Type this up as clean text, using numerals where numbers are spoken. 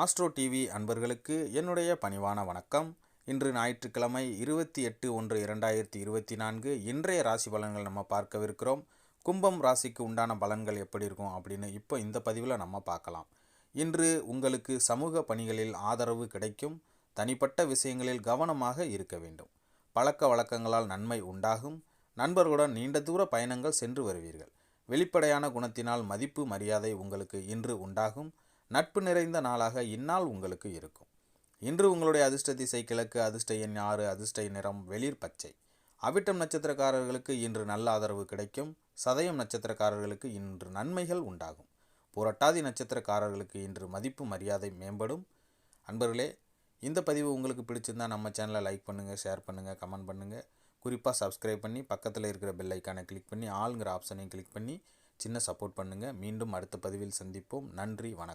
Astro TV அன்பர்களுக்கு என்னுடைய பணிவான வணக்கம். இன்று ஞாயிற்றுக்கிழமை 28/1/2024 இன்றைய ராசி பலன்கள் நம்ம பார்க்கவிருக்கிறோம். கும்பம் ராசிக்கு உண்டான பலன்கள் எப்படி இருக்கும் அப்படின்னு இப்போ இந்த பதிவில் நம்ம பார்க்கலாம். இன்று உங்களுக்கு சமூக பணிகளில் ஆதரவு கிடைக்கும். தனிப்பட்ட விஷயங்களில் கவனமாக இருக்க வேண்டும். பழக்க வழக்கங்களால் நன்மை உண்டாகும். நண்பர்களுடன் நீண்ட தூர பயணங்கள் சென்று வருவீர்கள். வெளிப்படையான குணத்தினால் மதிப்பு மரியாதை உங்களுக்கு இன்று உண்டாகும். நட்பு நிறைந்த நாளாக இந்நாள் உங்களுக்கு இருக்கும். இன்று உங்களுடைய அதிர்ஷ்ட திசை கிழக்கு, அதிர்ஷ்ட எண் 6, அதிர்ஷ்ட நிறம் வெளிர் பச்சை. அவிட்டம் நட்சத்திரக்காரர்களுக்கு இன்று நல்ல ஆதரவு கிடைக்கும். சதயம் நட்சத்திரக்காரர்களுக்கு இன்று நன்மைகள் உண்டாகும். புரட்டாதி நட்சத்திரக்காரர்களுக்கு இன்று மதிப்பு மரியாதை மேம்படும். அன்பர்களே, இந்த பதிவு உங்களுக்கு பிடிச்சிருந்தா நம்ம சேனலை லைக் பண்ணுங்கள், ஷேர் பண்ணுங்கள், கமெண்ட் பண்ணுங்கள். குறிப்பாக சப்ஸ்கிரைப் பண்ணி பக்கத்தில் இருக்கிற பெல் ஐக்கானை கிளிக் பண்ணி ஆளுங்கிற ஆப்ஷனையும் கிளிக் பண்ணி சின்ன சப்போர்ட் பண்ணுங்கள். மீண்டும் அடுத்த பதிவில் சந்திப்போம். நன்றி, வணக்கம்.